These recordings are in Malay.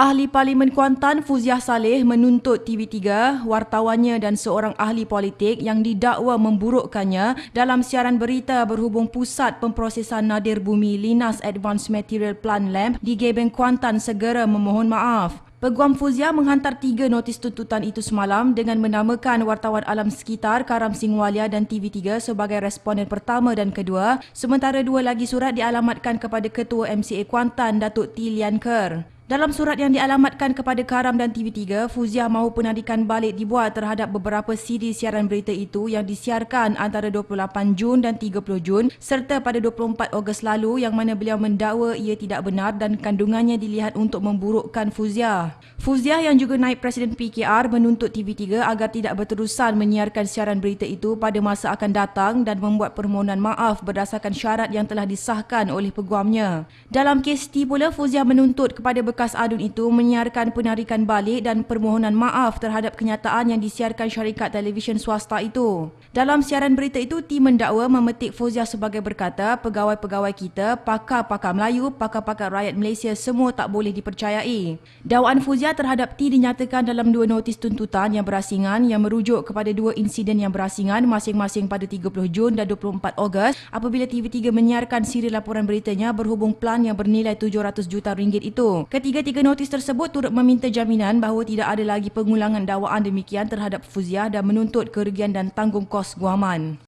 Ahli Parlimen Kuantan Fuziah Saleh menuntut TV3, wartawannya dan seorang ahli politik yang didakwa memburukkannya dalam siaran berita berhubung Pusat Pemprosesan Nadir Bumi Linas Advanced Material Plant LAMP di Gebeng Kuantan segera memohon maaf. Peguam Fuziah menghantar 3 notis tuntutan itu semalam dengan menamakan wartawan alam sekitar Karam Singh Walia dan TV3 sebagai responden pertama dan kedua, sementara 2 lagi surat dialamatkan kepada Ketua MCA Kuantan Datuk T. Lian Ker. Dalam surat yang dialamatkan kepada Karam dan TV3, Fuziah mahu penarikan balik dibuat terhadap beberapa siri siaran berita itu yang disiarkan antara 28 Jun dan 30 Jun serta pada 24 Ogos lalu yang mana beliau mendakwa ia tidak benar dan kandungannya dilihat untuk memburukkan Fuziah. Fuziah yang juga naib Presiden PKR menuntut TV3 agar tidak berterusan menyiarkan siaran berita itu pada masa akan datang dan membuat permohonan maaf berdasarkan syarat yang telah disahkan oleh peguamnya. Dalam kes itu pula, Fuziah menuntut kepada bekas adun itu menyiarkan penarikan balik dan permohonan maaf terhadap kenyataan yang disiarkan syarikat televisyen swasta itu. Dalam siaran berita itu, T mendakwa memetik Fuziah sebagai berkata, pegawai-pegawai kita, pakar-pakar Melayu, pakar-pakar rakyat Malaysia semua tak boleh dipercayai. Dakwaan Fuziah terhadap T dinyatakan dalam 2 notis tuntutan yang berasingan yang merujuk kepada 2 insiden yang berasingan masing-masing pada 30 Jun dan 24 Ogos apabila TV3 menyiarkan siri laporan beritanya berhubung pelan yang bernilai 700 juta ringgit itu. Ketiga-tiga notis tersebut turut meminta jaminan bahawa tidak ada lagi pengulangan dakwaan demikian terhadap Fuziah dan menuntut kerugian dan tanggung kos guaman.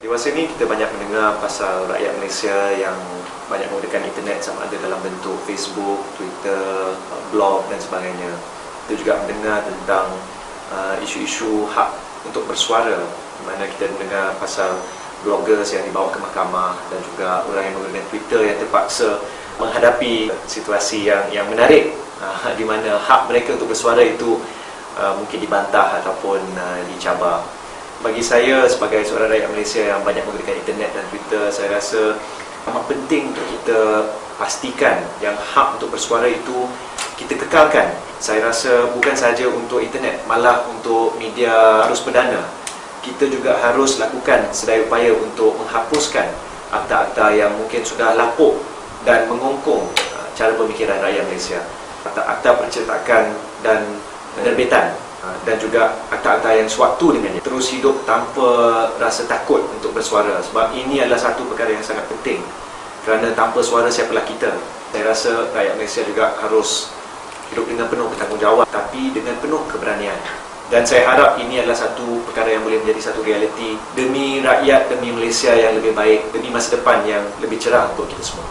Di masa ini kita banyak mendengar pasal rakyat Malaysia yang banyak menggunakan internet sama ada dalam bentuk Facebook, Twitter, blog dan sebagainya. Kita juga mendengar tentang isu-isu hak untuk bersuara, di mana kita mendengar pasal bloggers yang dibawa ke mahkamah dan juga orang yang menggunakan Twitter yang terpaksa menghadapi situasi yang menarik di mana hak mereka untuk bersuara itu mungkin dibantah ataupun dicabar. Bagi saya sebagai seorang rakyat Malaysia yang banyak menggunakan internet dan Twitter, saya rasa amat penting untuk kita pastikan yang hak untuk bersuara itu kita kekalkan. Saya rasa bukan sahaja untuk internet, malah untuk media arus perdana. Kita juga harus lakukan sedaya upaya untuk menghapuskan akta-akta yang mungkin sudah lapuk dan mengongkong cara pemikiran rakyat Malaysia. Akta-akta percetakan dan penerbitan dan juga akta-akta yang sewaktu dengannya. Terus hidup tanpa rasa takut untuk bersuara, sebab ini adalah satu perkara yang sangat penting, kerana tanpa suara siapalah kita. Saya rasa rakyat Malaysia juga harus hidup dengan penuh bertanggungjawab tapi dengan penuh keberanian. Dan saya harap ini adalah satu perkara yang boleh menjadi satu realiti demi rakyat, demi Malaysia yang lebih baik, demi masa depan yang lebih cerah untuk kita semua.